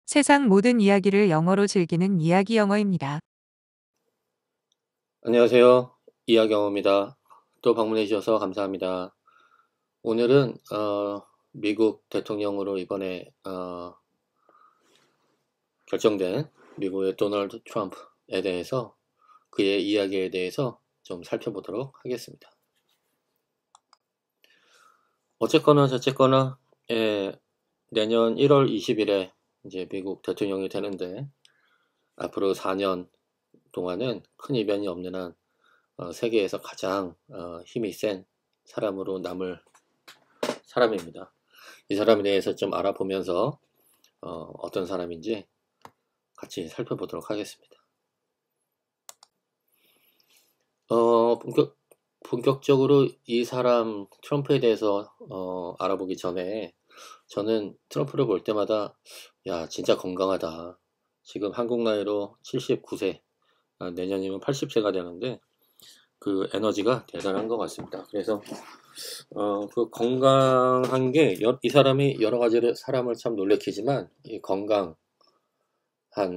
세상 모든 이야기를 영어로 즐기는 이야기 영어입니다. 안녕하세요. 이하경호입니다. 또 방문해 주셔서 감사합니다. 오늘은 미국 대통령으로 이번에 결정된 미국의 도널드 트럼프에 대해서 그의 이야기에 대해서 좀 살펴보도록 하겠습니다. 어쨌거나 저쨌거나 내년 1월 20일에 이제 미국 대통령이 되는데 앞으로 4년 동안은 큰 이변이 없는 한 세계에서 가장 힘이 센 사람으로 남을 사람입니다. 이 사람에 대해서 좀 알아보면서 어떤 사람인지 같이 살펴보도록 하겠습니다. 본격적으로 이 사람 트럼프에 대해서 알아보기 전에 저는 트럼프를 볼 때마다 야 진짜 건강하다. 지금 한국 나이로 79세, 내년이면 80세가 되는데 그 에너지가 대단한 것 같습니다. 그래서 그 건강한 게 이 사람이 여러 가지로 사람을 참 놀래키지만 이 건강한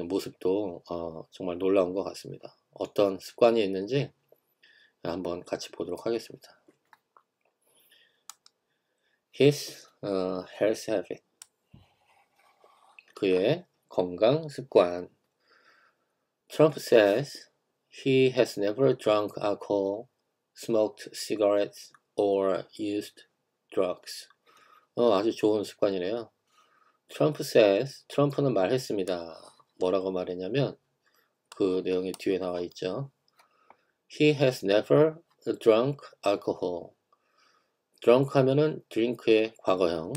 모습도 정말 놀라운 것 같습니다. 어떤 습관이 있는지 한번 같이 보도록 하겠습니다. His health habit, 그의 건강 습관. Trump says he has never drunk alcohol, smoked cigarettes, or used drugs. 아주 좋은 습관이네요. Trump says, 트럼프는 말했습니다. 뭐라고 말했냐면 그 내용이 뒤에 나와 있죠. He has never drunk alcohol. drunk 하면은 drink의 과거형.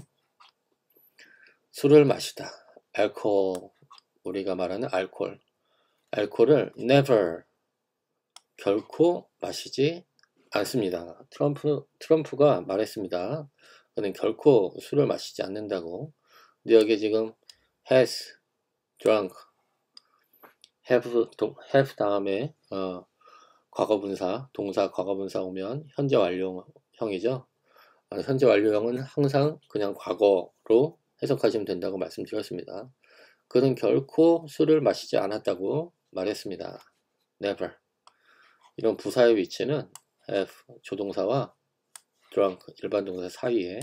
술을 마시다. alcohol, 우리가 말하는 알코올. 알코올을 never, 결코 마시지 않습니다. 트럼프가 말했습니다. 그는 결코 술을 마시지 않는다고. 근데 여기 지금 has drunk, have 다음에 과거분사, 동사 과거분사 오면 현재 완료형이죠. 현재 완료형은 항상 그냥 과거로 해석하시면 된다고 말씀드렸습니다. 그는 결코 술을 마시지 않았다고 말했습니다. never. 이런 부사의 위치는 have, 조동사와 drunk, 일반 동사 사이에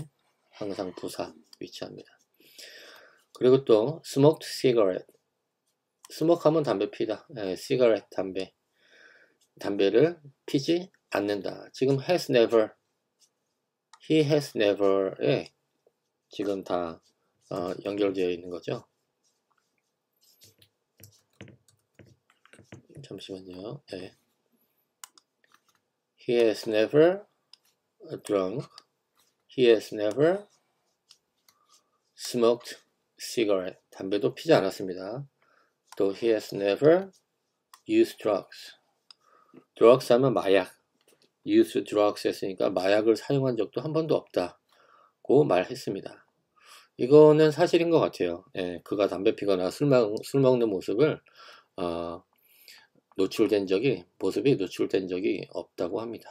항상 부사 위치합니다. 그리고 또 smoked cigarette. 스모크 하면 담배 피다. cigarette, 담배를 피지 않는다. 지금 has never, he has never에 지금 다 연결되어 있는 거죠. 잠시만요. 네. He has never drunk. He has never smoked cigarette. 담배도 피지 않았습니다. 또 he has never used drugs. drugs 하면 마약. use drugs 했으니까 마약을 사용한 적도 한 번도 없다고 말했습니다. 이거는 사실인 것 같아요. 예, 그가 담배 피거나 술 먹는 모습이 노출된 적이 없다고 합니다.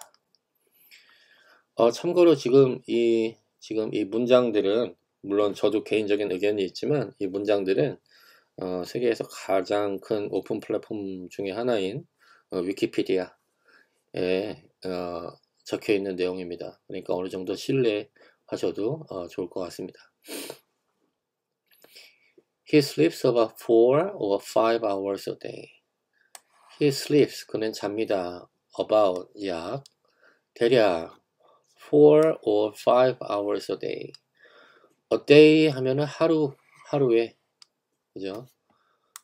참고로 지금 이 문장들은 물론 저도 개인적인 의견이 있지만 이 문장들은 세계에서 가장 큰 오픈 플랫폼 중에 하나인 위키피디아에 적혀 있는 내용입니다. 그러니까 어느 정도 신뢰하셔도 좋을 것 같습니다. He sleeps about 4 or 5 hours a day. He sleeps, 그는 잡니다. About, 약, 대략 4 or 5 hours a day. A day 하면은 하루에, 그죠?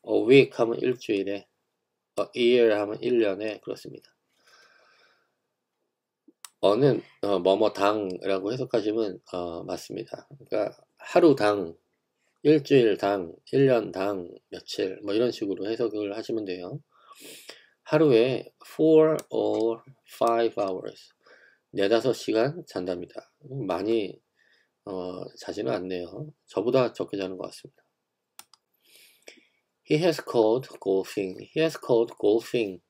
A week 하면 일주일에, a year 하면 1년에, 그렇습니다. 어는 뭐뭐당이라고 해석하시면 맞습니다. 그러니까 하루당, 일주일당, 1년당, 며칠 뭐 이런 식으로 해석을 하시면 돼요. 하루에 4 or 5 hours, 4-5시간 잔답니다. 많이 자지는 않네요. 저보다 적게 자는 것 같습니다. He has called golfing. He has called golfing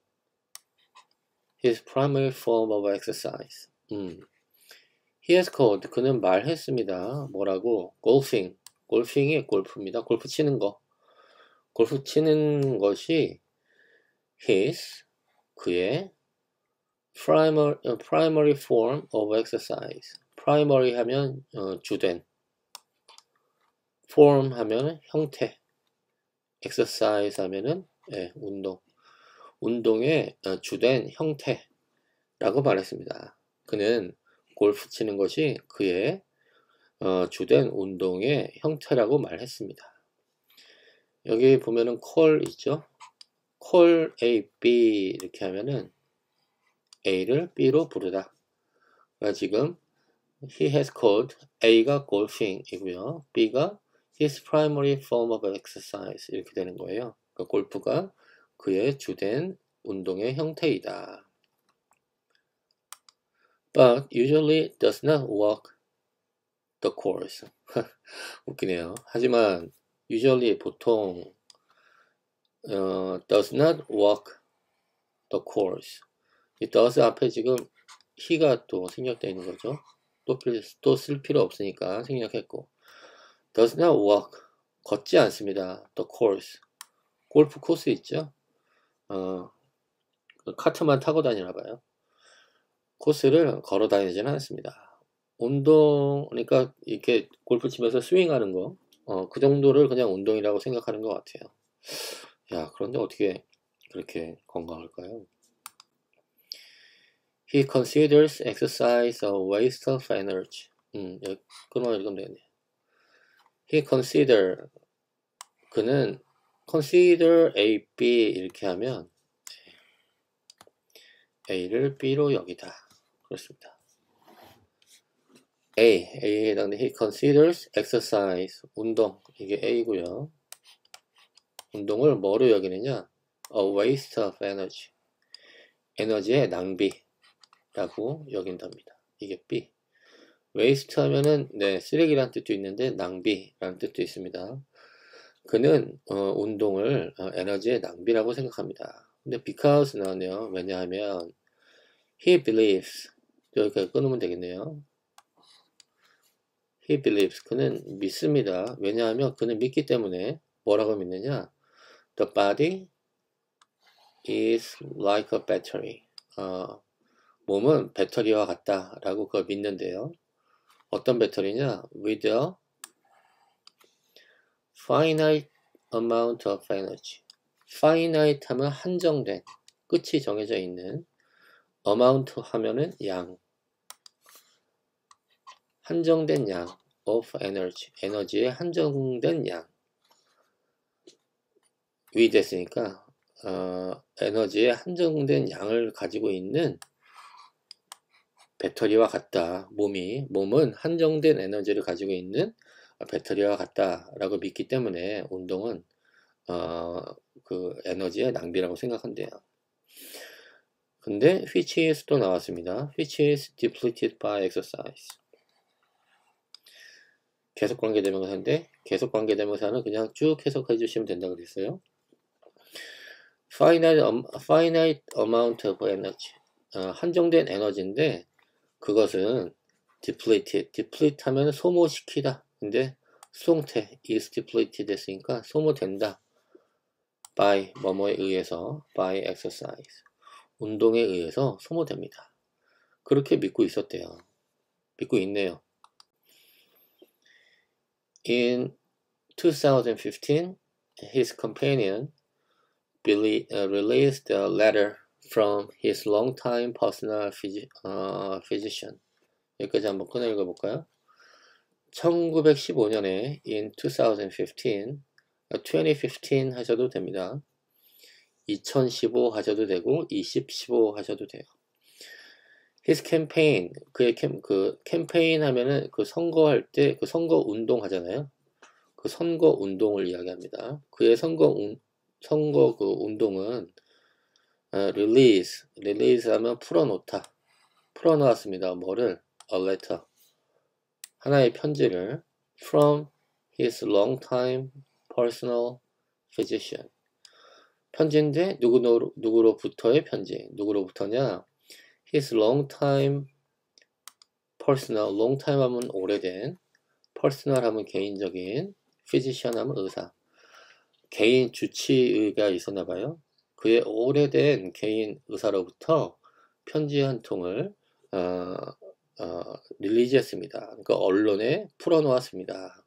his primary form of exercise. He has called, 그는 말했습니다. 뭐라고? golfing. 골핑이 골프입니다. 골프 치는 거. 골프 치는 것이 그의 primary form of exercise. primary 하면 주된, form 하면 형태, exercise 하면은 운동의 주된 형태라고 말했습니다. 그는 골프 치는 것이 그의 주된 운동의 형태라고 말했습니다. 여기 보면은 call 있죠? call A, B 이렇게 하면은 A를 B로 부르다. 그러니까 지금 he has called A가 golfing 이고요. B가 his primary form of exercise 이렇게 되는 거예요. 그러니까 골프가 그의 주된 운동의 형태이다. But usually does not walk the course. 웃기네요. 하지만 usually 보통 does not walk the course. 이 does 앞에 지금 he가 또 생략되어 있는 거죠. 또 쓸 필요 없으니까 생략했고 does not walk 걷지 않습니다. the course 골프 코스 있죠. 카트만 타고 다니나 봐요. 코스를 걸어 다니지는 않습니다. 운동 그러니까 이렇게 골프 치면서 스윙하는 거 그 정도를 그냥 운동이라고 생각하는 것 같아요. 야, 그런데 어떻게 그렇게 건강할까요? He considers exercise a waste of energy. 여기 끊어 읽으면 되겠네요. He consider 그는 consider A, B 이렇게 하면 A를 B로 여기다. 그렇습니다. A에 해당되는 he considers exercise 운동 이게 A고요. 운동을 뭐로 여기느냐? A waste of energy 에너지의 낭비라고 여긴답니다. 이게 B. waste 하면은 쓰레기란 뜻도 있는데 낭비라는 뜻도 있습니다. 그는 운동을 에너지의 낭비라고 생각합니다. 근데 because 나왔네요. 왜냐하면 he believes 여기까지 끊으면 되겠네요. He believes 그는 믿습니다. 왜냐하면 그는 믿기 때문에 뭐라고 믿느냐? The body is like a battery. 몸은 배터리와 같다라고 그걸 믿는데요. 어떤 배터리냐? With a finite amount of energy. finite 하면 한정된, 끝이 정해져 있는, amount 하면은 양, 한정된 양 of energy, 에너지의 한정된 양. 위 됐으니까 에너지의 한정된 양을 가지고 있는 배터리와 같다. 몸은 한정된 에너지를 가지고 있는 배터리와 같다라고 믿기 때문에 운동은 그 에너지의 낭비라고 생각한대요. 근데 which is 또 나왔습니다. which is depleted by exercise. 계속 관계대명사인데 계속 관계대명사는 그냥 쭉 해석해 주시면 된다고 그랬어요. finite amount of energy. 한정된 에너지인데 그것은 deplete 하면 소모시키다. 근데 수동태 is depleted 됐으니까 소모된다. by 뭐뭐에 의해서 by exercise. 운동에 의해서 소모됩니다. 그렇게 믿고 있었대요. 믿고 있네요. In 2015, his companion released a letter from his longtime personal physician. 여기까지 한번 끊어 읽어볼까요? 1915년에 in 2015, 2015 하셔도 됩니다. 2015 하셔도 되고 2015 하셔도 돼요. His campaign, 그의 캠페인 하면은 그 선거할 때 그 선거 운동 하잖아요. 그 선거 운동을 이야기합니다. 그의 선거 그 운동은 release 하면 풀어놓았습니다. 뭐를? A letter, 하나의 편지를 from his longtime personal physician. 편지인데 누구로부터의 편지? 누구로부터냐? His longtime personal, longtime 하면 오래된, personal 하면 개인적인, physician 하면 의사. 개인 주치의가 있었나 봐요. 그의 오래된 개인 의사로부터 편지 한 통을 릴리즈했습니다. 그러니까 언론에 풀어놓았습니다.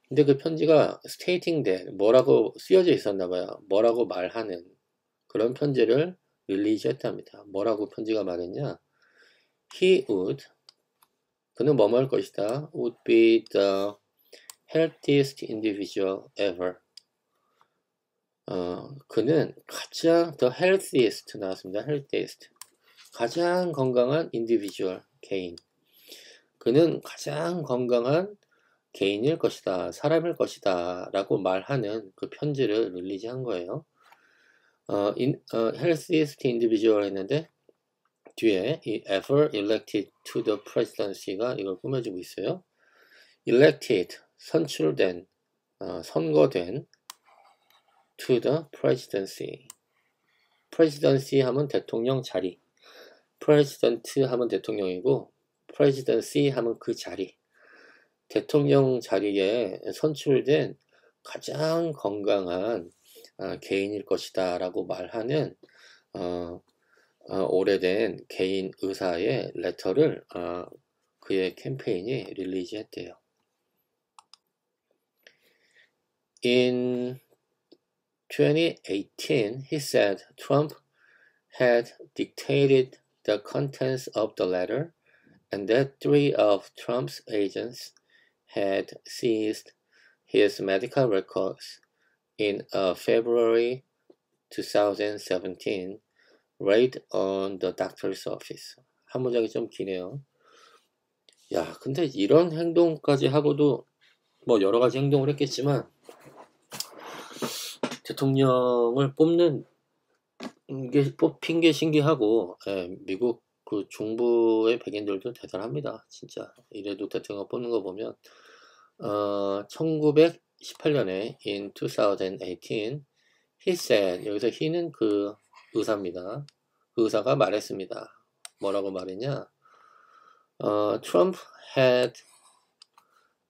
근데 그 편지가 stating that 뭐라고 쓰여져 있었나 봐요. 뭐라고 말하는 그런 편지를 릴리즈했답니다. 뭐라고 편지가 말했냐? He would, 그는 뭐뭐 할 것이다. would be the healthiest individual ever. 그는 가장 the healthiest 나왔습니다. healthiest. 가장 건강한 individual, 개인. 그는 가장 건강한 개인일 것이다. 사람일 것이다. 라고 말하는 그 편지를 릴리즈한 거예요. healthiest individual 했는데 뒤에 이 ever elected to the presidency가 이걸 꾸며주고 있어요. elected, 선출된, 선거된 to the presidency. presidency 하면 대통령 자리. president 하면 대통령이고 presidency 하면 그 자리. 대통령 자리에 선출된 가장 건강한 개인일 것이다 라고 말하는 오래된 개인 의사의 레터를 그의 캠페인이 릴리즈했대요. In 2018, he said Trump had dictated the contents of the letter and that 3 of Trump's agents had seized his medical records in a February 2017 raid on the doctor's office. 한 문장이 좀 기네요. 야, 근데 이런 행동까지 하고도 뭐 여러 가지 행동을 했겠지만 대통령을 뽑힌 게 신기하고, 미국 그 중부의 백인들도 대단합니다. 진짜 이래도 대통령 뽑는 거 보면 1918년에 in 2018 he said, 여기서 he는 그 의사입니다. 그 의사가 말했습니다. 뭐라고 말했냐? Trump had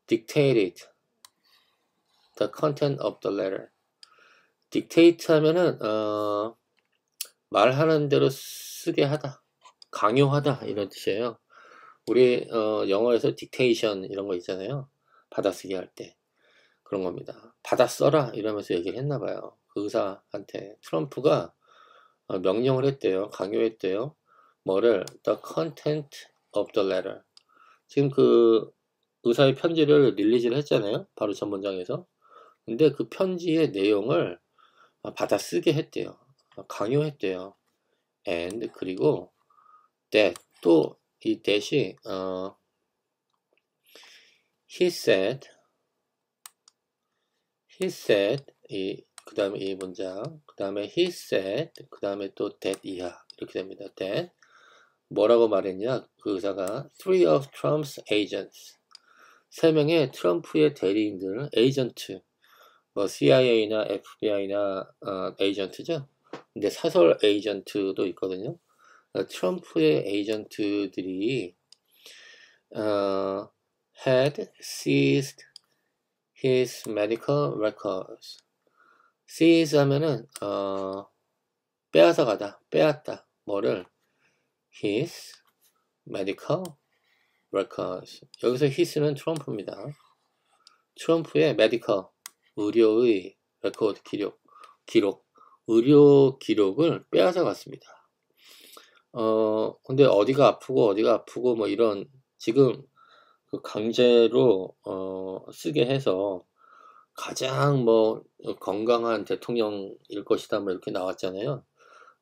dictated the content of the letter. dictate 하면은 말하는 대로 쓰게 하다, 강요하다 이런 뜻이에요. 우리 영어에서 dictation 이런 거 있잖아요. 받아쓰기 할 때 그런 겁니다. 받아 써라 이러면서 얘기를 했나 봐요. 그 의사한테 트럼프가 명령을 했대요. 강요했대요. 뭐를? The content of the letter. 지금 그 의사의 편지를 릴리즈를 했잖아요. 바로 전 문장에서. 근데 그 편지의 내용을 받아쓰게 했대요. 강요했대요. and 그리고 that 또 이 that이 he said 그 다음에 이 문장 그 다음에 he said 그 다음에 또 that 이하 이렇게 됩니다. that 뭐라고 말했냐? 그 의사가 3 of Trump's agents 3명의 트럼프의 대리인들 에이전트 뭐 CIA나 FBI나 에이전트죠. 근데 사설 에이전트도 있거든요. 트럼프의 에이전트들이 had seized his medical records. seize 하면은 빼앗아 가다, 빼앗다. 뭐를? his medical records. 여기서 his는 트럼프입니다. 트럼프의 medical, 의료의 레코드 기록, 의료 기록을 빼앗아 갔습니다. 근데 어디가 아프고 뭐 이런 지금 그 강제로 쓰게 해서 가장 뭐 건강한 대통령일 것이다 뭐 이렇게 나왔잖아요.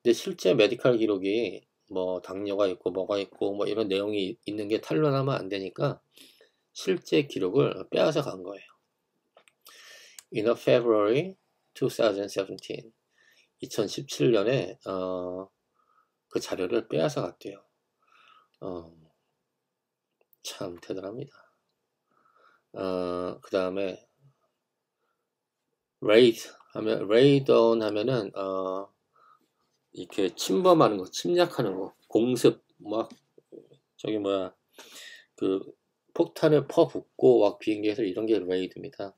근데 실제 메디컬 기록이 뭐 당뇨가 있고 뭐가 있고 뭐 이런 내용이 있는 게 탄로나면 안 되니까 실제 기록을 빼앗아 간 거예요. In a February 2017 2017년에 그 자료를 빼앗아 갔대요. 참 대단합니다. 그 다음에 raid on 하면은 이렇게 침범하는 거, 침략하는 거, 공습 막 저기 뭐야 그 폭탄을 퍼붓고 막 비행기에서 이런 게 raid입니다.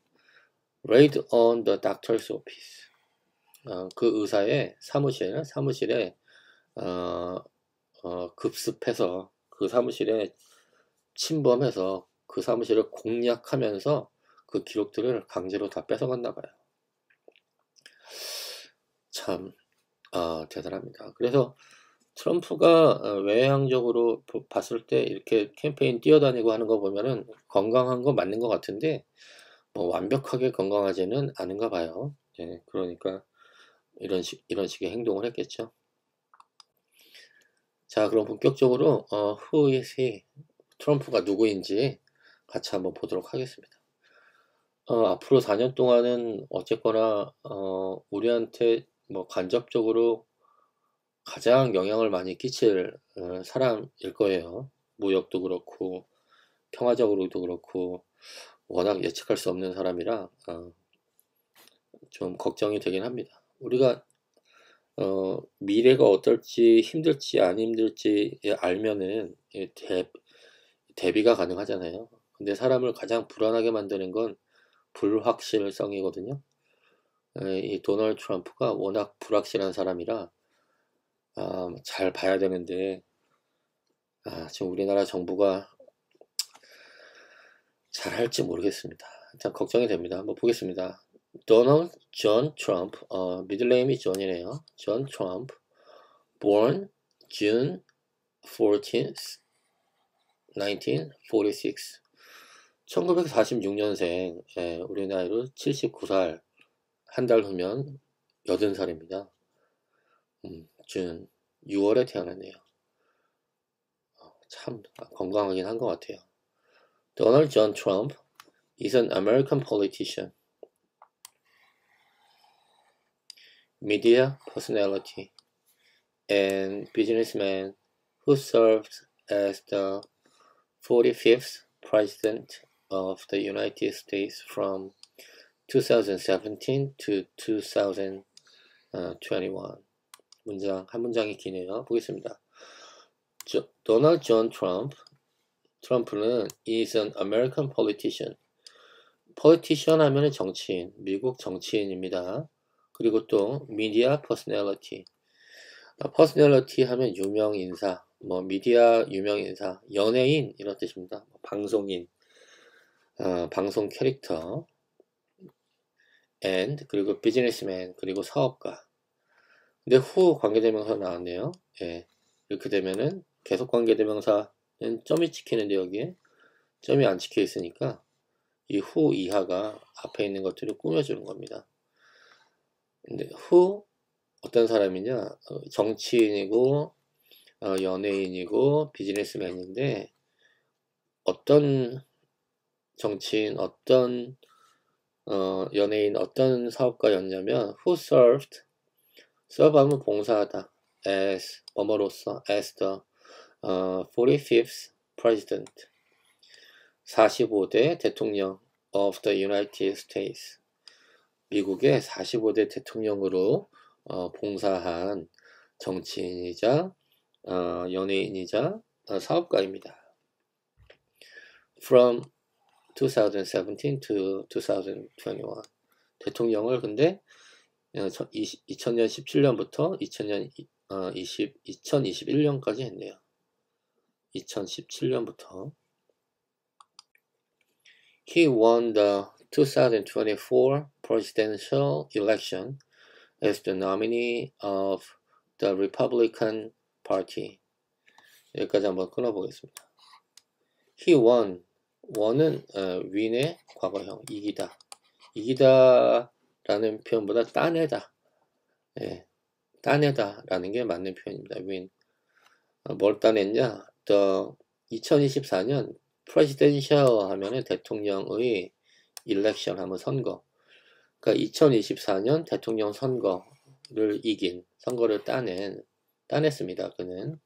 raid on the doctor's office. 그 의사의 사무실에 급습해서 그 사무실에 침범해서 그 사무실을 공략하면서 그 기록들을 강제로 다 뺏어갔나 봐요. 참 대단합니다. 그래서 트럼프가 외향적으로 봤을 때 이렇게 캠페인 뛰어다니고 하는 거 보면은 건강한 거 맞는 것 같은데 뭐 완벽하게 건강하지는 않은가 봐요. 예, 그러니까 이런 식의 행동을 했겠죠. 자, 그럼 본격적으로 who is he? 트럼프가 누구인지 같이 한번 보도록 하겠습니다. 앞으로 4년 동안은 어쨌거나 우리한테 뭐 간접적으로 가장 영향을 많이 끼칠 사람일 거예요. 무역도 그렇고 평화적으로도 그렇고 워낙 예측할 수 없는 사람이라 좀 걱정이 되긴 합니다. 우리가 미래가 어떨지 힘들지 안 힘들지 알면은 대비가 가능하잖아요. 근데 사람을 가장 불안하게 만드는 건 불확실성이거든요. 이 도널드 트럼프가 워낙 불확실한 사람이라 잘 봐야 되는데 지금 우리나라 정부가 잘 할지 모르겠습니다. 일단 걱정이 됩니다. 한번 보겠습니다. 도널드 존 트럼프, 미들네임이 존이네요. 존 트럼프, born June 14th, 1946. 1946년생, 우리 나이로 79살, 한 달 후면 80살입니다. 준 6월에 태어났네요. 참 건강하긴 한 것 같아요. Donald John Trump is an American politician, media personality, and businessman who served as the 45th President of the United States from 2017 to 2021. 한 문장이 기네요. 보겠습니다. 도널드 존 트럼프는 is an American politician. politician 하면 정치인, 미국 정치인입니다. 그리고 또 media personality. personality 하면 유명 인사, 뭐 미디어 유명 인사, 연예인 이런 뜻입니다. 방송인, 방송 캐릭터, and 그리고 businessman 그리고 사업가. 근데 who 관계대명사 나왔네요. 예, 이렇게 되면은 계속 관계대명사는 점이 찍히는데 여기에 점이 안 찍혀 있으니까 이 who 이하가 앞에 있는 것들을 꾸며주는 겁니다. 근데 who 어떤 사람이냐? 정치인이고 연예인이고 비즈니스맨인데 어떤 정치인, 어떤 연예인, 어떤 사업가였냐면 who served, serve하면 봉사하다, as 뭐뭐로서, as the 45th president, 45대 대통령 of the United States, 미국의 45대 대통령으로 봉사한 정치인이자 연예인이자 사업가입니다. From 2017 to 2021. 대통령을 근데 2000년 17년부터 2021년까지 했네요. 2017년부터. He won the 2024 presidential election as the nominee of the Republican Party. 여기까지 한번 끊어보겠습니다. He won. won은 win의 과거형, 이기다. 이기다라는 표현보다 따내다. 예, 따내다라는 게 맞는 표현입니다. win. 뭘 따냈냐? 2024년 presidential 하면은 대통령의 election 하면 선거. 그러니까 2024년 대통령 선거를 이긴, 선거를 따냈습니다. 그는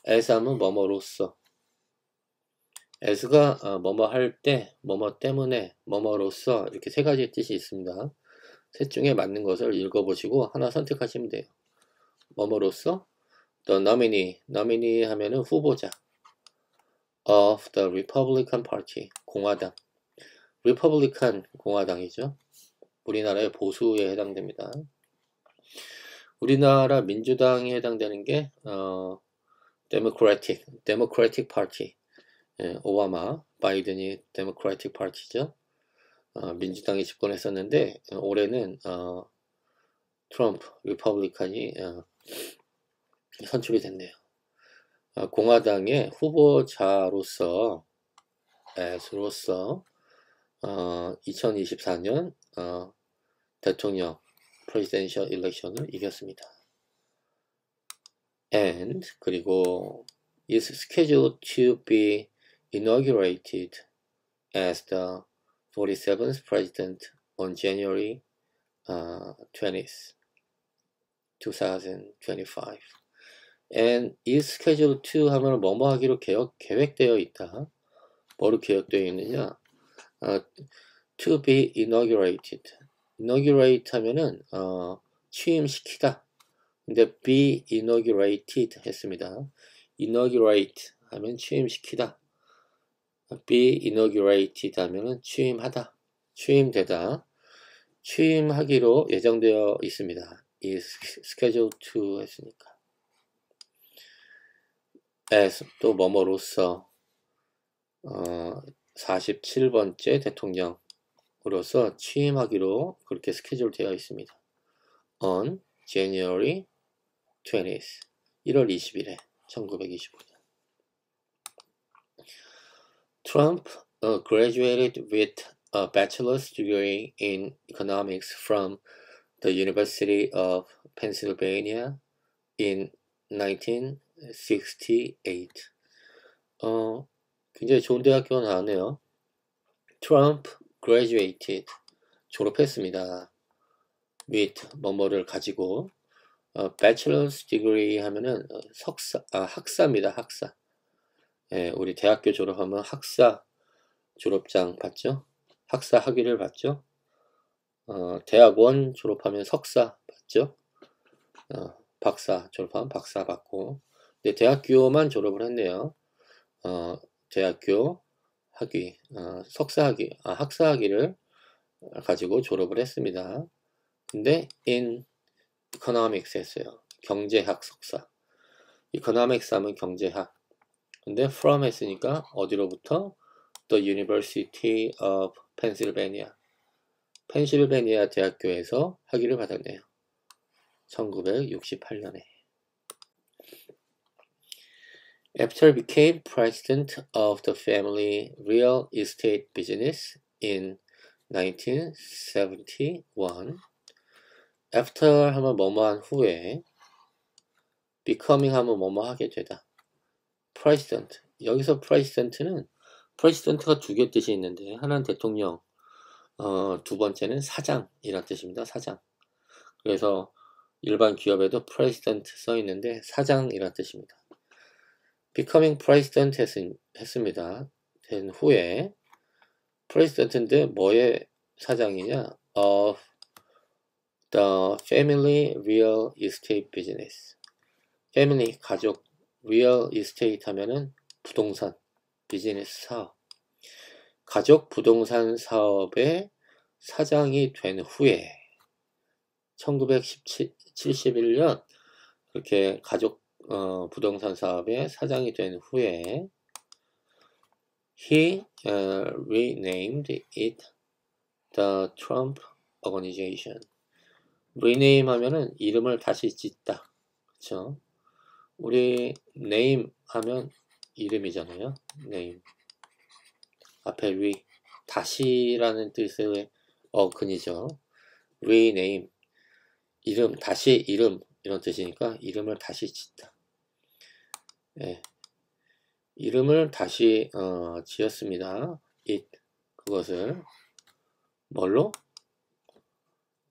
as 하면 뭐뭐로써, as가 뭐뭐 할 때, 뭐뭐 때문에, 뭐뭐로써 이렇게 세 가지 뜻이 있습니다. 셋 중에 맞는 것을 읽어보시고 하나 선택하시면 돼요. 뭐뭐로써 the nominee 하면은 후보자 of the Republican Party, 공화당. Republican 공화당이죠. 우리나라의 보수에 해당됩니다. 우리나라 민주당에 해당되는 게 데모크래틱 파티. 예, 오바마, 바이든이 데모크래틱 파티죠. 민주당이 집권했었는데 올해는 트럼프, 리퍼블리칸이 선출이 됐네요. 공화당의 후보자로서 2024년 대통령 presidential election을 이겼습니다. And 그리고 is scheduled to be inaugurated as the 47th president on January 20th, 2025. And is scheduled to 하면 뭐뭐 하기로 계획되어 있다. 뭐로 계획되어 있느냐? To be inaugurated. inaugurate 하면은 취임시키다. 근데 be inaugurated 했습니다. inaugurate 하면 취임시키다. be inaugurated 하면은 취임하다. 취임되다. 취임하기로 예정되어 있습니다. is scheduled to 했으니까. as 또 뭐뭐로서 47번째 대통령으로서 취임하기로 그렇게 스케줄 되어 있습니다. on January 20th, 1월 20일에 1925년. Trump graduated with a bachelor's degree in economics from the University of Pennsylvania in 1968. 굉장히 좋은 대학교가 나왔네요. Trump graduated, 졸업했습니다. with, 뭐뭐를 가지고, bachelor's degree 하면은 학사입니다. 학사. 예, 우리 대학교 졸업하면 학사 졸업장 받죠? 학사 학위를 받죠? 대학원 졸업하면 석사 받죠? 박사 졸업하면 박사 받고. 근데 대학교만 졸업을 했네요. 대학교 학위, 석사 학위, 학사 학위를 가지고 졸업을 했습니다. 근데 in economics 했어요. 경제학 석사. economics 하면 경제학. 근데 from 했으니까 어디로부터? The University of Pennsylvania. 펜실베니아 대학교에서 학위를 받았네요. 1968년에. After became president of the family real estate business in 1971. After 하면 뭐뭐한 후에, becoming 하면 뭐뭐 하게 되다. president. 여기서 president가 두 개 뜻이 있는데 하나는 대통령, 두 번째는 사장이란 뜻입니다. 사장. 그래서 일반 기업에도 president 써 있는데 사장이란 뜻입니다. becoming president 했습니다. 된 후에 president인데 뭐의 사장이냐? of the family real estate business. family, 가족, real estate 하면은 부동산, 비즈니스 사업. 가족 부동산 사업의 사장이 된 후에 1971년 그렇게 가족 부동산 사업의 사장이 된 후에 he renamed it the Trump Organization. rename 하면은 이름을 다시 짓다. 그쵸? 우리 name 하면 이름이잖아요. name. 앞에 다시라는 뜻의 어근이죠. rename. 이름, 다시 이름. 이런 뜻이니까 이름을 다시 짓다. 예. 이름을 다시 지었습니다. it. 그것을 뭘로?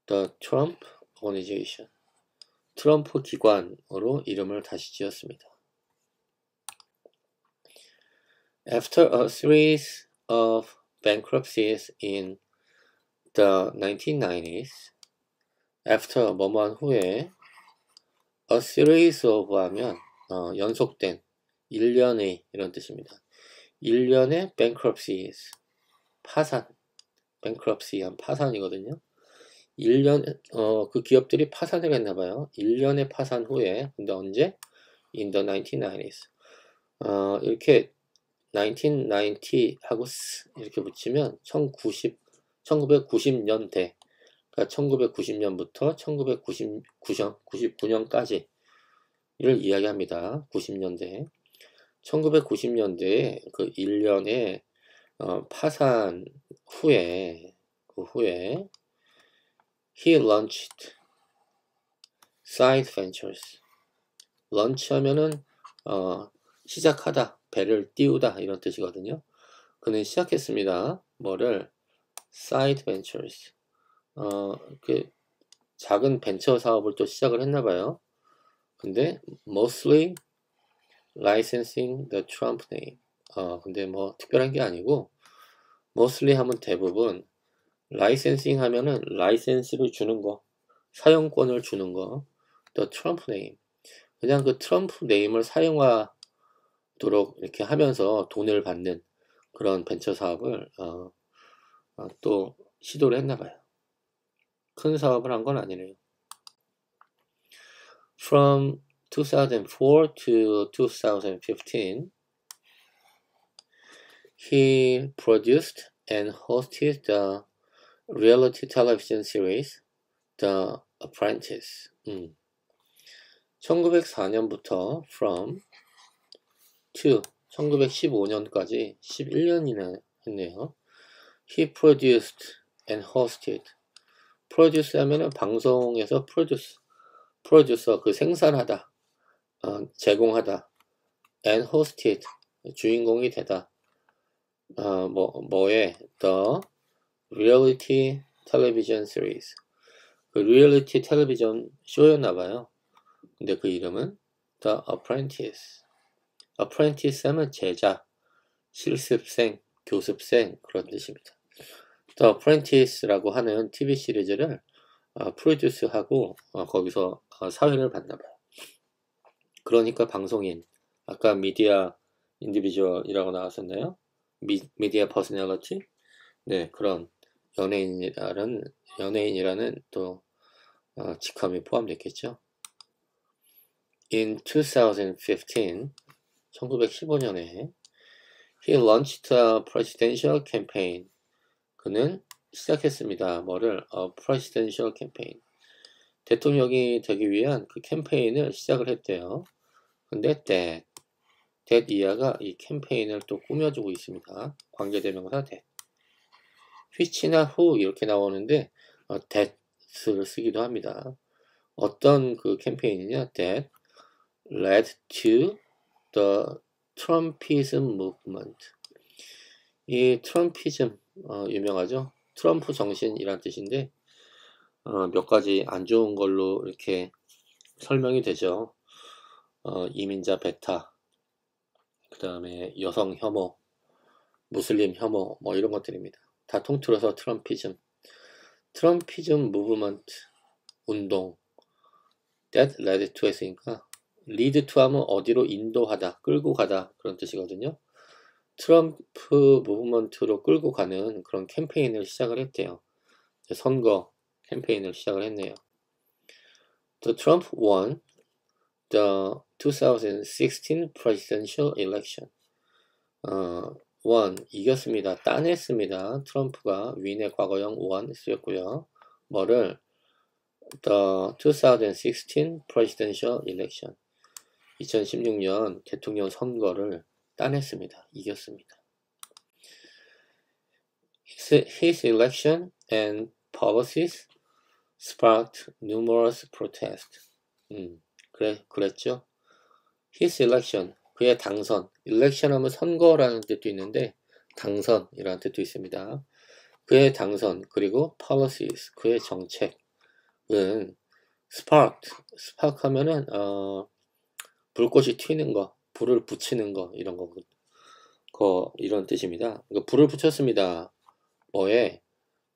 The Trump Organization. 트럼프 기관으로 이름을 다시 지었습니다. After a series of bankruptcies in the 1990s, after 뭐뭐한 후에, a series of 하면 연속된, 일련의 이런 뜻입니다. 일련의 bankruptcies, 파산, bankruptcy 한 파산이거든요. 1년, 그 기업들이 파산을 했나 봐요. 1년의 파산 후에, 근데 언제? In the 1990s. 이렇게 1990 하고 이렇게 붙이면 1990년대, 그러니까 1990년부터 1999년까지를 이야기합니다. 90년대. 1990년대에 그 1년의 파산 후에, 그 후에 he launched side ventures. launch 하면은 시작하다, 배를 띄우다 이런 뜻이거든요. 그는 시작했습니다. 뭐를? side ventures. 그 작은 벤처 사업을 또 시작을 했나 봐요. 근데 mostly licensing the Trump name. 근데 뭐 특별한 게 아니고 mostly 하면 대부분, licensing 하면은 라이센스를 주는 거, 사용권을 주는 거, the Trump name. 그냥 그 트럼프 네임을 사용하도록 이렇게 하면서 돈을 받는 그런 벤처 사업을 또 시도를 했나 봐요. 큰 사업을 한 건 아니네요. From 2004 to 2015, he produced and hosted the reality television series The Apprentice. 1904년부터 from to 1915년까지 11년이나 했네요. He produced and hosted. produce 하면은 방송에서 producer 그 생산하다, 제공하다, and hosted 주인공이 되다. 뭐의 the reality television series. 그 리얼리티 텔레비전 쇼였나봐요. 근데 그 이름은 The Apprentice. Apprentice 하면 제자, 실습생, 교습생 그런 뜻입니다. The Apprentice라고 하는 TV 시리즈를 프로듀스하고 거기서 사회를 봤나봐요. 그러니까 방송인, 아까 미디어 인디비주얼이라고 나왔었나요? 미디어 퍼스널리티? 네, 그런 연예인이라는 또 직함이 포함됐겠죠. In 2015, 1915년에 he launched a presidential campaign. 그는 시작했습니다. 뭐를? A presidential campaign. 대통령이 되기 위한 그 캠페인을 시작을 했대요. 근데 that 이하가 이 캠페인을 또 꾸며주고 있습니다. 관계대명사 that. which나 who 이렇게 나오는데 that을 쓰기도 합니다. 어떤 그 캠페인이냐? that led to the Trumpism movement. 이 트럼피즘 유명하죠? 트럼프 정신이란 뜻인데 몇 가지 안 좋은 걸로 이렇게 설명이 되죠. 이민자 배타, 그 다음에 여성 혐오, 무슬림 혐오 뭐 이런 것들입니다. 다 통틀어서 트럼피즘 무브먼트 운동 that led to 했으니까 lead to 하면 어디로 인도하다, 끌고 가다 그런 뜻이거든요. 트럼프 무브먼트로 끌고 가는 그런 캠페인을 시작을 했대요. 선거 캠페인을 시작을 했네요. The Trump won the 2016 presidential election. won 이겼습니다. 따냈습니다. 트럼프가 win의 과거형 won 쓰였고요. 뭐를? The 2016 presidential election. 2016년 대통령 선거를 따냈습니다. 이겼습니다. His election and policies sparked numerous protests. 그랬죠. His election, 그의 당선. election 하면 선거라는 뜻도 있는데 당선이라는 뜻도 있습니다. 그의 당선, 그리고 policies, 그의 정책은 spark 하면은 불꽃이 튀는 거, 불을 붙이는 거 이런 거, 이런 뜻입니다. 그러니까 불을 붙였습니다. 뭐에?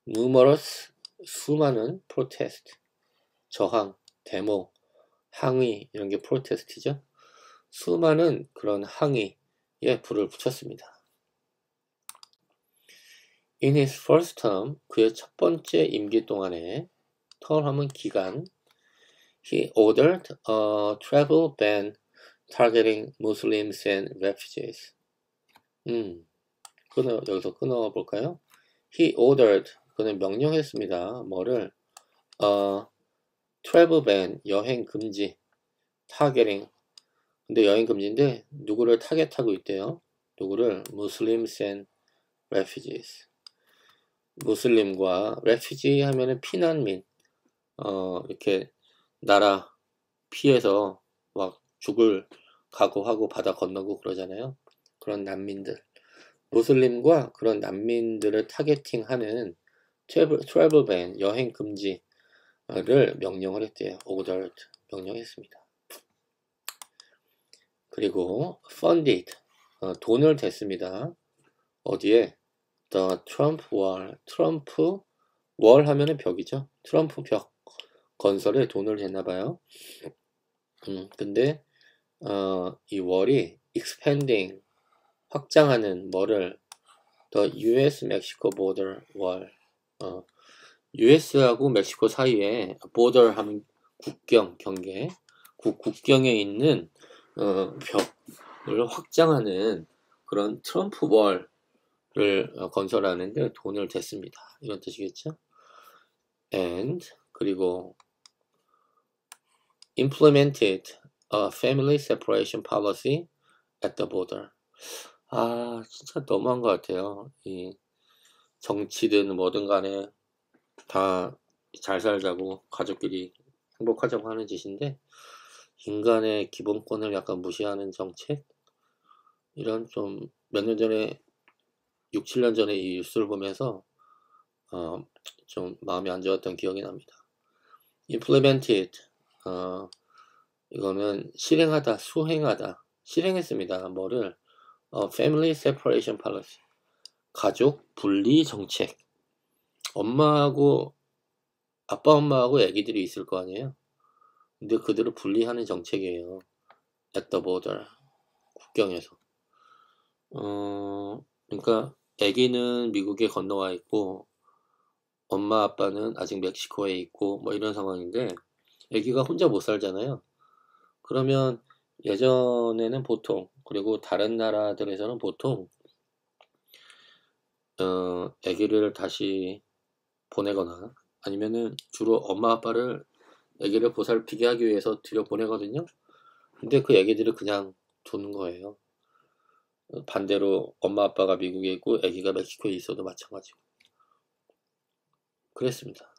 numerous 수많은 protest, 저항, 데모, 항의 이런 게 protest이죠. 수많은 그런 항의에 불을 붙였습니다. In his first term, 그의 첫 번째 임기 동안에 털 하면 기간. He ordered a travel ban targeting Muslims and refugees. 여기서 끊어볼까요? He ordered, 그는 명령했습니다. 뭐를? travel ban, 여행 금지. targeting, 근데 여행 금지인데 누구를 타겟하고 있대요? 누구를? Muslims and refugees. 무슬림과 refugee 하면은 피난민, 이렇게 나라 피해서 막 죽을 각오하고 바다 건너고 그러잖아요. 그런 난민들. 무슬림과 그런 난민들을 타겟팅하는 travel ban, 여행 금지를 명령을 했대요. ordered, 명령했습니다. 그리고 funded, 돈을 댔습니다. 어디에? The Trump Wall, 트럼프 월 하면은 벽이죠. 트럼프 벽 건설에 돈을 댔나봐요. 근데 이 월이 expanding, 확장하는 뭐를? The U.S.-Mexico border wall, US하고 멕시코 사이에 border 하면 국경, 경계, 국경에 있는 벽을 확장하는 그런 트럼프 월을 건설하는데 돈을 댔습니다. 이런 뜻이겠죠? And 그리고 implemented a family separation policy at the border. 진짜 너무한 것 같아요. 이 정치든 뭐든 간에 다 잘 살자고 가족끼리 행복하자고 하는 짓인데 인간의 기본권을 약간 무시하는 정책? 이런 좀 몇 년 전에 6, 7년 전에 이 뉴스를 보면서 좀 마음이 안 좋았던 기억이 납니다. implemented, 이거는 실행하다, 수행하다, 실행했습니다. 뭐를? family separation policy, 가족 분리 정책. 아빠 엄마하고 애기들이 있을 거 아니에요. 근데 그들을 분리하는 정책이에요. at the border, 국경에서. 그러니까 애기는 미국에 건너와 있고 엄마 아빠는 아직 멕시코에 있고 뭐 이런 상황인데 애기가 혼자 못 살잖아요. 그러면 예전에는 보통, 그리고 다른 나라들에서는 보통 애기를 다시 보내거나 아니면은 주로 엄마 아빠를 애기를 보살피게 하기 위해서 들여보내거든요. 근데 그 애기들을 그냥 두는 거예요. 반대로 엄마 아빠가 미국에 있고 애기가 멕시코에 있어도 마찬가지고 그랬습니다.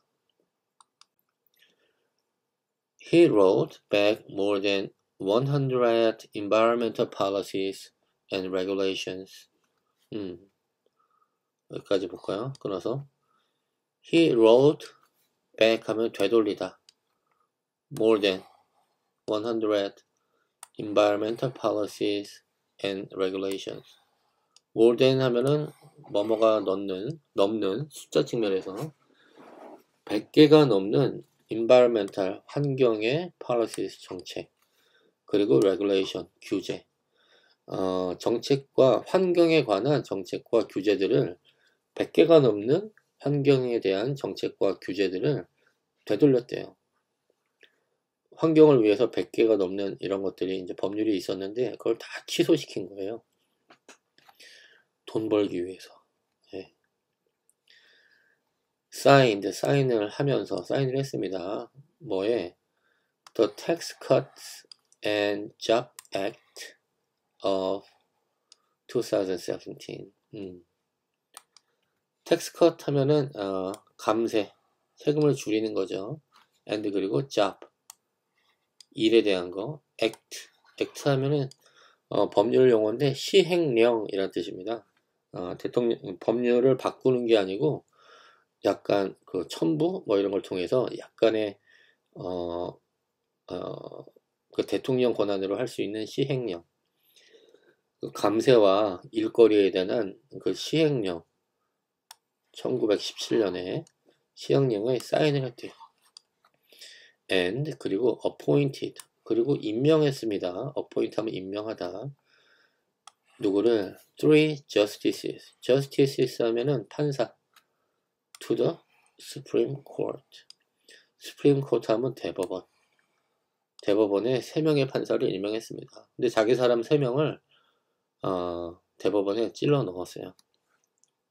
He wrote back more than 100 environmental policies and regulations. 여기까지 볼까요? 끊어서 He wrote back 하면 되돌리다. More than 100 environmental policies and regulations. more than 하면은 뭐뭐가 넘는 숫자 측면에서 100개가 넘는 environmental, 환경의 policies, 정책, 그리고 regulation, 규제, 정책과 환경에 관한 정책과 규제들을 100개가 넘는 환경에 대한 정책과 규제들을 되돌렸대요. 환경을 위해서 100개가 넘는 이런 것들이 이제 법률이 있었는데 그걸 다 취소시킨 거예요. 돈 벌기 위해서. 네. 사인을 하면서 사인을 했습니다. 뭐에? The Tax Cuts and Job Act of 2017. 텍스 컷 하면은 감세, 세금을 줄이는 거죠. and 그리고 job, 일에 대한 거. act 하면은 법률 용어인데 시행령이란 뜻입니다. 법률을 바꾸는 게 아니고 약간 그 첨부 뭐 이런 걸 통해서 약간의 그 대통령 권한으로 할 수 있는 시행령. 그 감세와 일거리에 대한 그 시행령. 1917년에 시행령에 사인을 했대요. and 그리고 appointed, 그리고 임명했습니다. appoint 하면 임명하다. 누구를? 3 justices. justices 하면은 판사. to the Supreme Court. 스프림 코트 하면 대법원. 대법원에 3명의 판사를 임명했습니다. 근데 자기 사람 3명을 대법원에 찔러 넣었어요.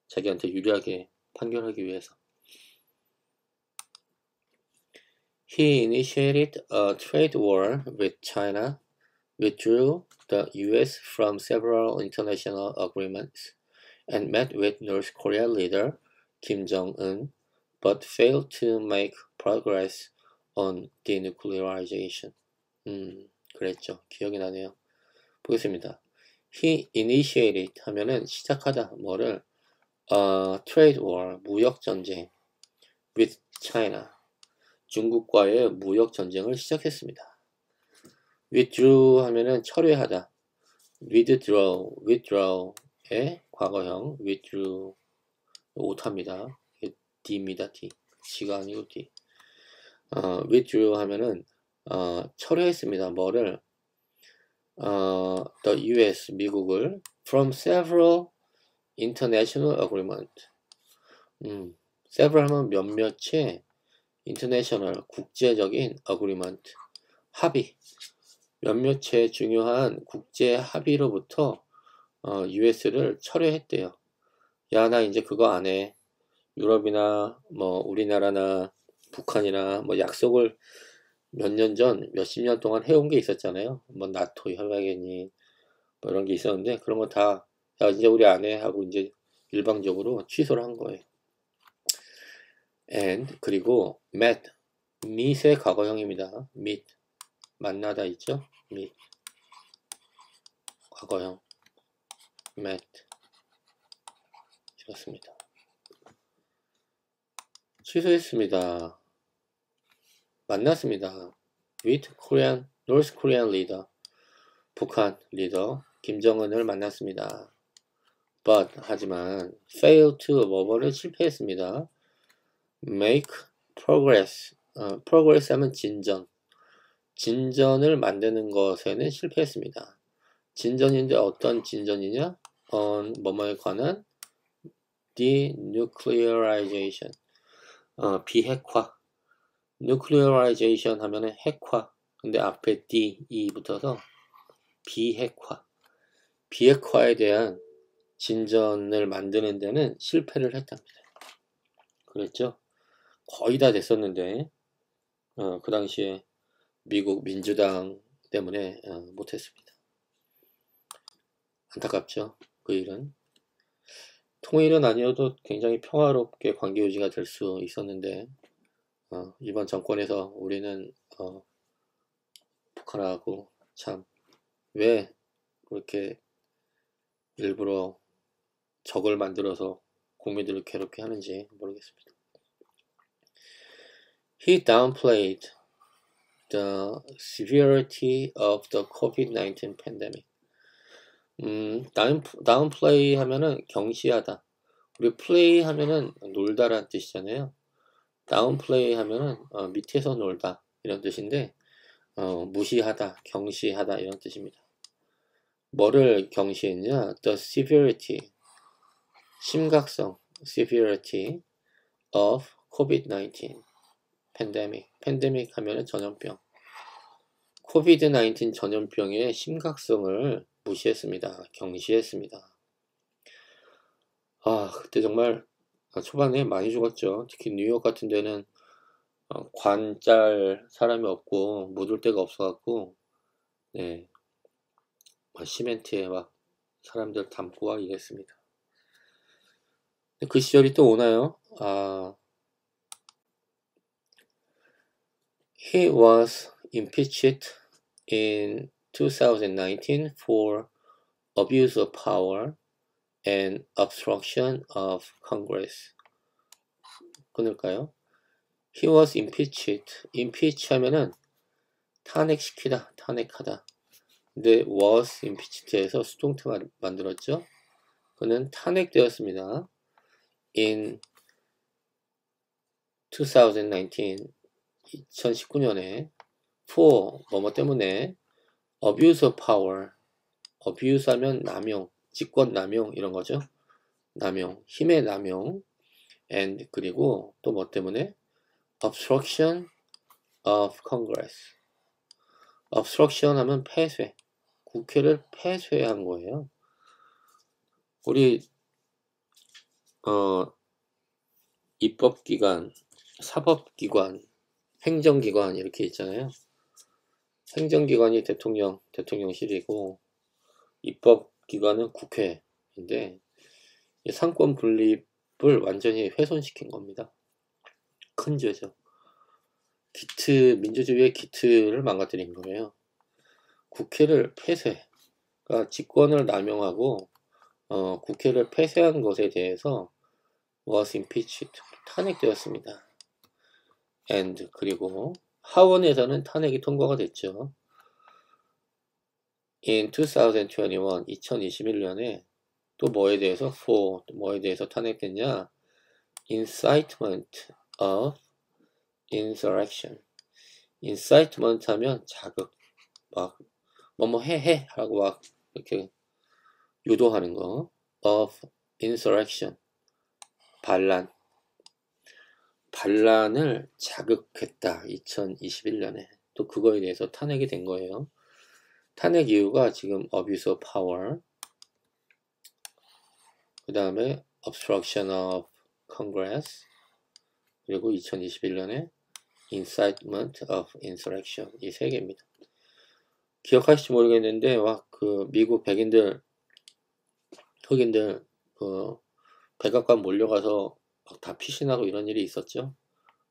자기한테 유리하게 판결하기 위해서. He initiated a trade war with China, withdrew the US from several international agreements, and met with North Korea leader Kim Jong-un, but failed to make progress on denuclearization. 그랬죠. 기억이 나네요. 보겠습니다. He initiated 하면은 시작하다 뭐를 trade war 무역 전쟁 with China 중국과의 무역 전쟁을 시작했습니다. withdrew 하면은 철회하다 withdraw의 과거형 withdrew 오타입니다. D입니다. D. G가 아니고 D. withdrew 하면은 철회했습니다. 뭐를 the US 미국을 from several international agreement. several 하면 몇몇의 international 국제적인 agreement 합의 몇몇의 중요한 국제 합의로부터 US를 철회했대요. 야, 나 이제 그거 안 해. 유럽이나 뭐 우리나라나 북한이나 뭐 약속을 몇 년 전, 몇십 년 동안 해온 게 있었잖아요. 뭐 나토 협약이니 뭐 이런 게 있었는데 그런 거 다 야, 이제 우리 안 해 하고 이제 일방적으로 취소를 한 거예요. and 그리고 met meet의 과거형입니다. meet 만나다 있죠? meet 과거형 met 이렇습니다. 취소했습니다. 만났습니다. with Korean, North Korean leader 북한 리더 김정은을 만났습니다. but 하지만 fail to 뭐뭐를 실패했습니다. make progress progress 하면 진전을 만드는 것에는 실패했습니다. 진전인데 어떤 진전이냐? on 뭐뭐에 관한 denuclearization 비핵화 nuclearization 하면은 핵화 근데 앞에 D, E 붙어서 비핵화에 대한 진전을 만드는 데는 실패를 했답니다. 그랬죠? 거의 다 됐었는데 그 당시에 미국 민주당 때문에 못했습니다. 안타깝죠? 그 일은 통일은 아니어도 굉장히 평화롭게 관계 유지가 될 수 있었는데 이번 정권에서 우리는 북한하고 참 왜 그렇게 일부러 적을 만들어서 국민들을 괴롭게 하는지 모르겠습니다. He downplayed the severity of the COVID-19 pandemic. downplay 하면은 경시하다. 우리 play 하면은 놀다라는 뜻이잖아요. downplay 하면은 밑에서 놀다 이런 뜻인데 무시하다, 경시하다 이런 뜻입니다. 뭐를 경시했냐? The severity, 심각성, severity of COVID-19 pandemic 하면은 전염병. COVID-19 전염병의 심각성을 무시했습니다. 경시했습니다. 그때 정말 초반에 많이 죽었죠. 특히 뉴욕 같은 데는 관짤 사람이 없고 묻을 데가 없어갖고 네, 시멘트에 막 사람들 담고 와 이랬습니다. 그 시절이 또 오나요? He was impeached in 2019 for abuse of power and obstruction of Congress. 끊을까요? He was impeached. impeach 하면은 탄핵시키다, 탄핵하다. 근데 was impeached에서 수동태 만들었죠. 그는 탄핵되었습니다. in 2019, 2019년에 for 뭐뭐 때문에 abuse of power, abuse 하면 남용, 직권 남용 이런 거죠. 남용, 힘의 남용 and 그리고 또 뭐 때문에 obstruction of Congress. obstruction 하면 폐쇄. 국회를 폐쇄한 거예요. 우리 입법기관, 사법기관, 행정기관 이렇게 있잖아요. 행정기관이 대통령실이고 입법기관은 국회인데 상권 분립을 완전히 훼손시킨 겁니다. 큰 죄죠. 민주주의의 기틀을 망가뜨린 거예요. 국회를 그러니까 직권을 남용하고 국회를 폐쇄한 것에 대해서 was impeached, 탄핵되었습니다. and 그리고 하원에서는 탄핵이 통과가 됐죠. in 2021년에 또 뭐에 대해서 탄핵됐냐? incitement of insurrection. incitement 하면 자극, 막 뭐뭐 해 하고 막 이렇게 유도하는 거. of insurrection, 반란을 자극했다. 2021년에 또 그거에 대해서 탄핵이 된 거예요. 탄핵 이유가 지금 abuse of power, 그 다음에 obstruction of Congress, 그리고 2021년에 incitement of insurrection, 이 세 개입니다. 기억하실지 모르겠는데 그 미국 흑인들 백악관 몰려가서 다 피신하고 이런 일이 있었죠.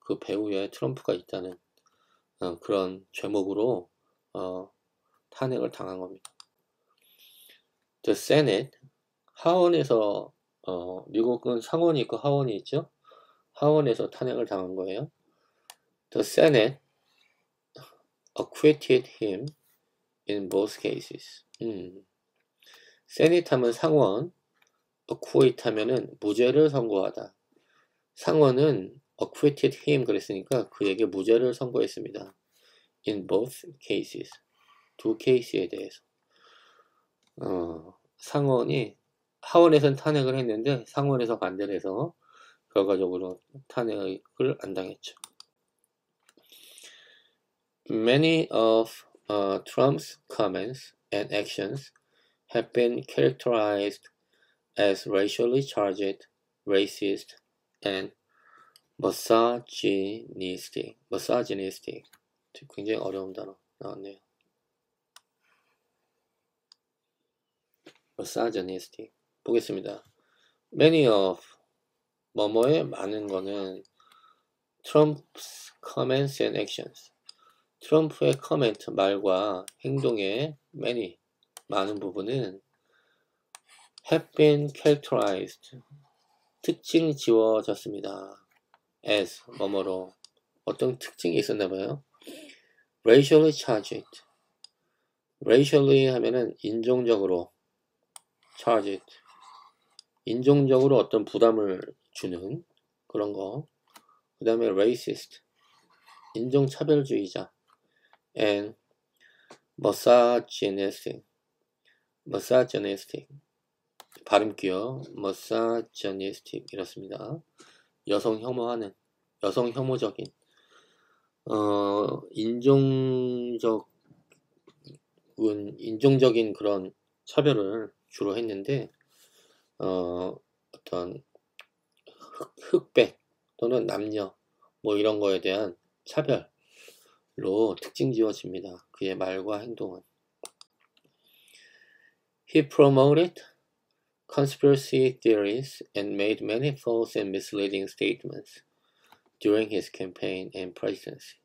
그 배후에 트럼프가 있다는 그런 죄목으로 탄핵을 당한 겁니다. The Senate, 하원에서 미국은 상원이 있고 하원이 있죠. 하원에서 탄핵을 당한 거예요. The Senate acquitted him in both cases. Senate 하면 상원, acquit 하면은 무죄를 선고하다. 상원은 acquitted him 그랬으니까 그에게 무죄를 선고했습니다. In both cases, 두 케이스에 대해서. 상원이 하원에서는 탄핵을 했는데 상원에서 반대를 해서 결과적으로 탄핵을 안 당했죠. Many of Trump's comments and actions have been characterized as racially charged, racist, and misogynistic. 굉장히 어려운 단어 나왔네요. misogynistic. 보겠습니다. Many of 뭐뭐의 많은 거는 Trump's comments and actions. 트럼프의 커멘트, 말과 행동의 many, 많은 부분은 have been characterized, 특징 지워졌습니다. as, 뭐뭐로 어떤 특징이 있었나 봐요. racially charged. racially 하면은 인종적으로, charged. 인종적으로 어떤 부담을 주는 그런 거. 그 다음에 racist. 인종차별주의자. and misogynistic. 발음 귀여. misogynistic 이렇습니다. 여성 혐오적인 인종적인 그런 차별을 주로 했는데 어떤 흑백 또는 남녀 뭐 이런 거에 대한 차별로 특징 지어집니다. 그의 말과 행동은. He promoted conspiracy theories and made many false and misleading statements during his campaign and presidency,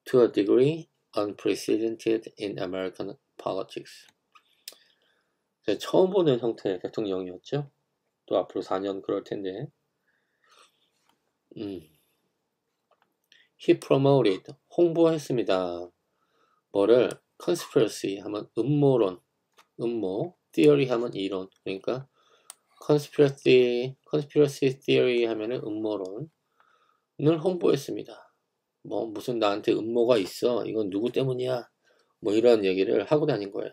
to a degree unprecedented in American politics. 처음 보는 형태의 대통령이었죠. 또 앞으로 4년 그럴 텐데. He promoted, 홍보했습니다. 뭐를? conspiracy 하면 음모, theory 하면 이론. 그러니까 conspiracy theory 하면은 음모론을 홍보했습니다. 뭐 무슨 나한테 음모가 있어. 이건 누구 때문이야. 뭐 이런 얘기를 하고 다닌 거예요.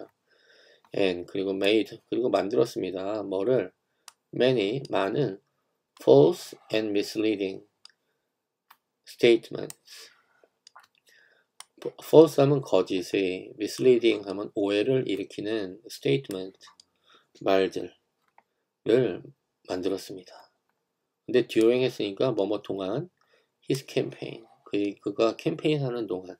and 그리고 made, 그리고 만들었습니다. 뭐를? many, 많은 false and misleading statements. false 하면 거짓의, misleading 하면 오해를 일으키는 statement, 말들을 만들었습니다. 근데 during 했으니까 뭐뭐 동안 his campaign, 그가 캠페인 하는 동안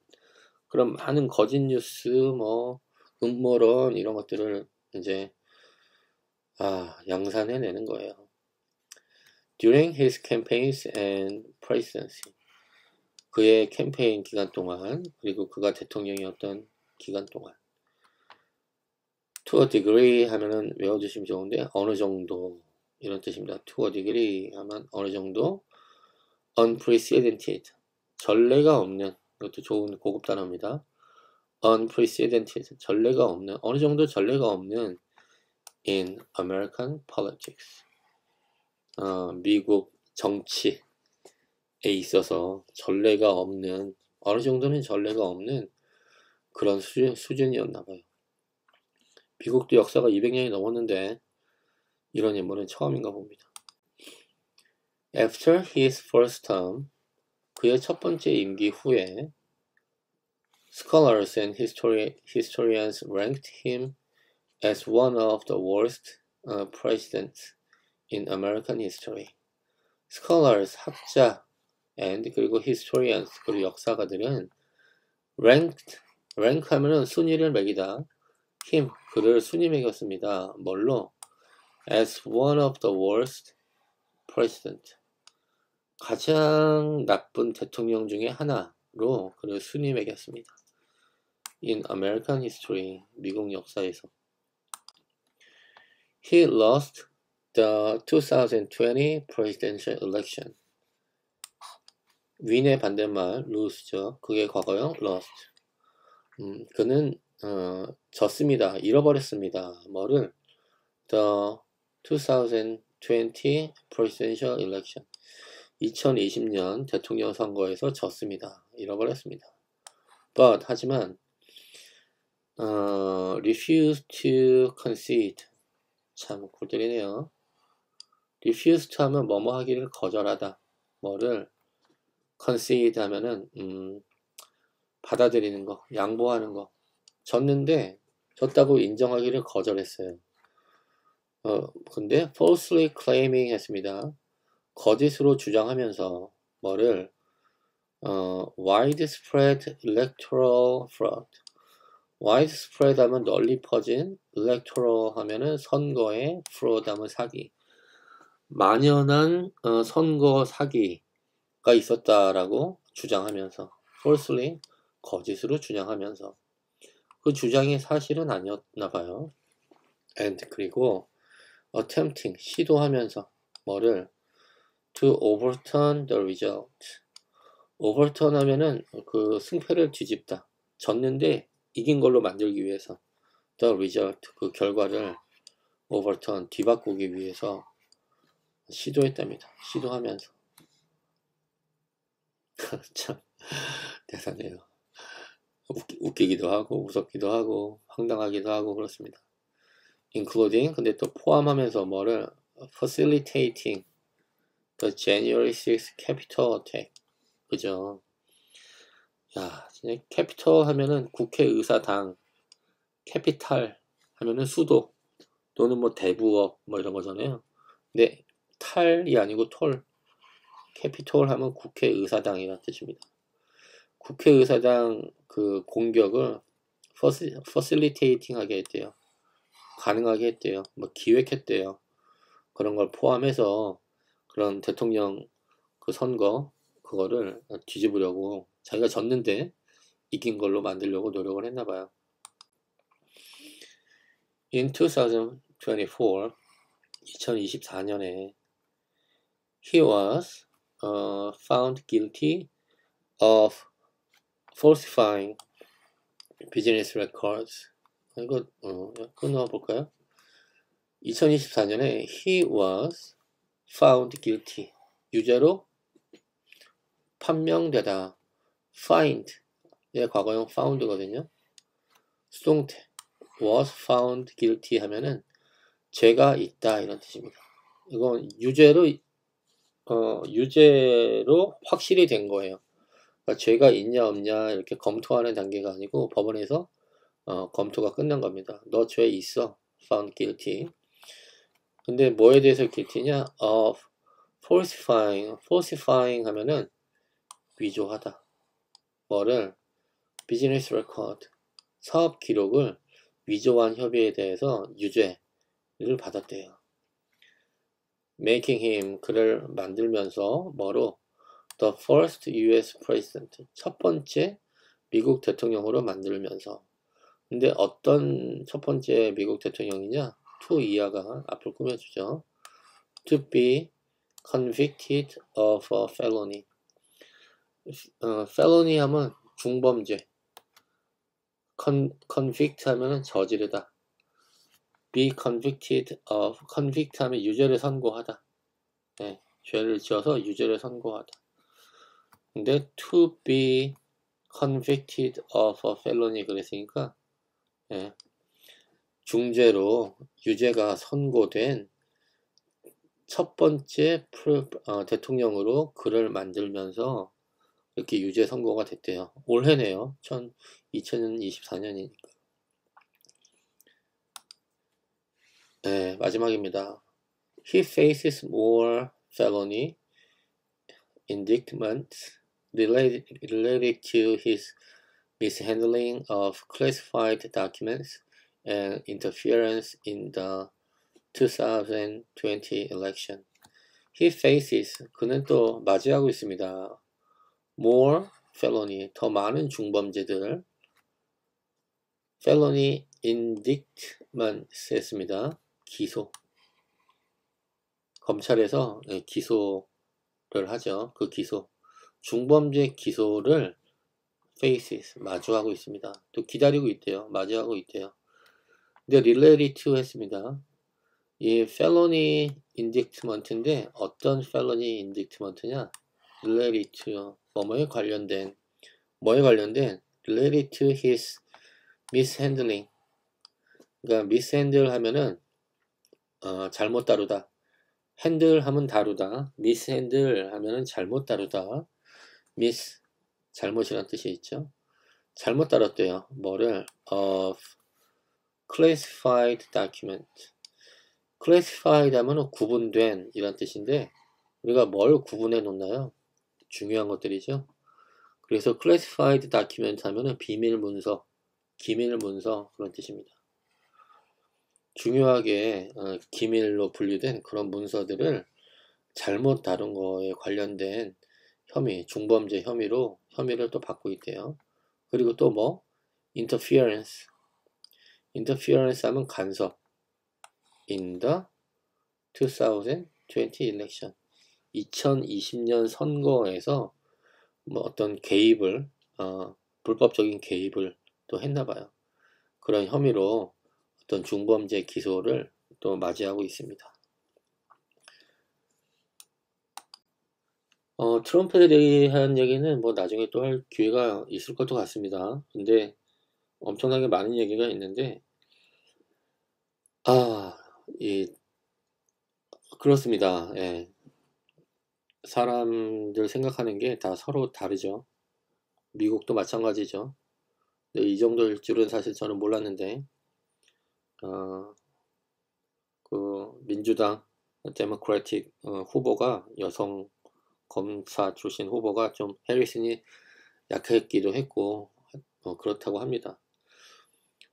그런 많은 거짓 뉴스, 뭐 음모론 이런 것들을 이제 양산해내는 거예요. During his campaigns and presidency, 그의 캠페인 기간 동안, 그리고 그가 대통령이었던 기간 동안. To a degree 하면은 외워주시면 좋은데 어느 정도 이런 뜻입니다. To a degree 하면 어느 정도. Unprecedented, 전례가 없는, 이것도 좋은 고급 단어입니다. Unprecedented, 전례가 없는, 어느 정도 전례가 없는 in American politics, 미국 정치에 있어서 전례가 없는, 어느 정도는 전례가 없는 그런 수준이었나 봐요. 미국도 역사가 200년이 넘었는데 이런 인물은 처음인가 봅니다. After his first term, 그의 첫 번째 임기 후에 scholars and historians ranked him as one of the worst presidents in American history. scholars, 학자, and 그리고 historians, 그리고 역사가들은 rank 하면은 순위를 매기다. him, 그를 순위 매겼습니다. 뭘로? as one of the worst president, 가장 나쁜 대통령 중에 하나로 그를 순위 매겼습니다. in American history, 미국 역사에서. He lost the 2020 presidential election. win의 반대말 lose죠. 그게 과거형 lost. 그는 졌습니다. 잃어버렸습니다. 뭐를? The 2020 presidential election. 2020년 대통령 선거에서 졌습니다. 잃어버렸습니다. But 하지만 refused to concede. 참 골 때리네요. refuse to 하면 뭐뭐 하기를 거절하다. 뭐를? concede 하면은 받아들이는 거, 양보하는 거. 졌는데 졌다고 인정하기를 거절했어요. 근데 falsely claiming 했습니다. 거짓으로 주장하면서 뭐를? widespread electoral fraud. widespread 하면 널리 퍼진, electoral 하면은 선거에, fraud 하면 사기. 만연한 선거 사기가 있었다라고 주장하면서, falsely, 거짓으로 주장하면서. 그 주장이 사실은 아니었나 봐요. and 그리고 attempting, 시도하면서 뭐를? to overturn the result. overturn 하면은 그 승패를 뒤집다. 졌는데 이긴 걸로 만들기 위해서 the result, 그 결과를 overturn, 뒤바꾸기 위해서 시도했답니다. 시도하면서. 참 대단해요. 웃기기도 하고 무섭기도 하고 황당하기도 하고 그렇습니다. including, 근데 또 포함하면서 뭐를? facilitating the January 6th Capitol attack. 그죠? 야, 진짜 캐피털 하면은 국회의사당, 캐피탈 하면은 수도 또는 뭐 대부업 뭐 이런 거잖아요. 근데 탈이 아니고 톨, 캐피톨 하면 국회의사당이라는 뜻입니다. 국회의사당 그 공격을 facilitating 하게 했대요. 가능하게 했대요. 뭐 기획했대요. 그런 걸 포함해서 그런 대통령 그 선거 그거를 뒤집으려고, 자기가 졌는데 이긴 걸로 만들려고 노력을 했나 봐요. In 2024, 2024년에 he was found guilty of falsifying business records. 이거 끊어볼까요? 2024년에 he was found guilty, 유죄로 판명되다. find, 예, 과거형 found거든요. 수동태. was found guilty 하면은 죄가 있다 이런 뜻입니다. 이건 유죄로 확실히 된 거예요. 그러니까 죄가 있냐 없냐 이렇게 검토하는 단계가 아니고 법원에서 검토가 끝난 겁니다. 너 죄 있어. found guilty. 근데 뭐에 대해서 guilty냐? falsifying 하면은 위조하다. 뭐를? business record, 사업 기록을 위조한 협의에 대해서 유죄를 받았대요. making him, 그를 만들면서 뭐로? the first US president, 첫 번째 미국 대통령으로 만들면서. 근데 어떤 첫 번째 미국 대통령이냐? to 이하가 앞을 꾸며주죠. to be convicted of a felony. felony 하면 중범죄. convict 하면 저지르다. be convicted of, convict 하면 유죄를 선고하다. 네, 죄를 지어서 유죄를 선고하다. 근데 to be convicted of a felony 그랬으니까 네, 중죄로 유죄가 선고된 첫 번째 대통령으로 그를 만들면서 이렇게 유죄 선고가 됐대요. 올해네요. 2024년이니까. 네, 마지막입니다. He faces more felony indictments related to his mishandling of classified documents and interference in the 2020 election. He faces, 그는 또 맞이하고 있습니다. more felony, 더 많은 중범죄들. felony indictment 했습니다. 기소. 검찰에서 기소를 하죠. 그 기소. 중범죄 기소를 faces, 마주하고 있습니다. 또 기다리고 있대요. 맞이하고 있대요. 근데 related to 했습니다. 이 felony indictment인데 어떤 felony indictment냐? related to, 뭐뭐에 관련된 related to his mishandling. 그러니까 mishandle 하면은 잘못 다루다. handle 하면 다루다. mishandle 하면은 잘못 다루다. miss, 잘못이란 뜻이 있죠. 잘못 다뤘대요. 뭐를? of classified document. classified 하면은 구분된 이란 뜻인데 우리가 뭘 구분해 놓나요? 중요한 것들이죠. 그래서 classified document 하면은 비밀 문서, 기밀 문서 그런 뜻입니다. 중요하게 기밀로 분류된 그런 문서들을 잘못 다룬 거에 관련된 혐의, 중범죄 혐의로 혐의를 또 받고 있대요. 그리고 또 뭐? interference. interference 하면 간섭. in the 2020 election. 2020년 선거에서 뭐 어떤 개입을, 불법적인 개입을 또 했나 봐요. 그런 혐의로 어떤 중범죄 기소를 또 맞이하고 있습니다. 트럼프에 대한 얘기는 뭐 나중에 또 할 기회가 있을 것도 같습니다. 근데 엄청나게 많은 얘기가 있는데, 그렇습니다. 예. 사람들 생각하는 게 다 서로 다르죠. 미국도 마찬가지죠. 근데 이 정도일 줄은 사실 저는 몰랐는데, 그 민주당 데모크래틱 후보가 여성 검사 출신 후보가 좀 해리슨이 약했기도 했고 그렇다고 합니다.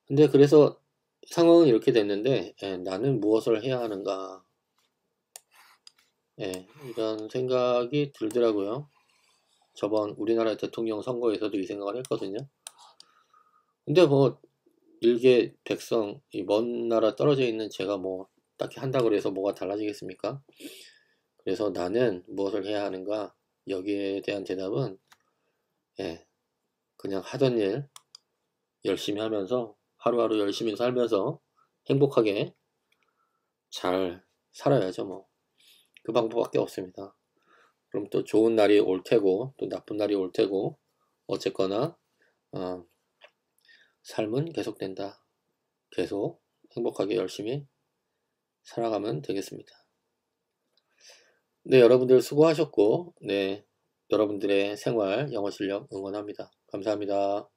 근데 그래서 상황은 이렇게 됐는데 나는 무엇을 해야 하는가 이런 생각이 들더라고요. 저번 우리나라 대통령 선거에서도 이 생각을 했거든요. 근데 뭐 일개 백성, 이 먼 나라 떨어져 있는 제가 뭐 딱히 한다고 해서 뭐가 달라지겠습니까? 그래서 나는 무엇을 해야 하는가? 여기에 대한 대답은 그냥 하던 일 열심히 하면서 하루하루 열심히 살면서 행복하게 잘 살아야죠 뭐. 그 방법밖에 없습니다. 그럼 또 좋은 날이 올 테고 또 나쁜 날이 올 테고 어쨌거나 삶은 계속된다. 계속 행복하게 열심히 살아가면 되겠습니다. 네, 여러분들 수고하셨고, 네, 여러분들의 생활, 영어 실력 응원합니다. 감사합니다.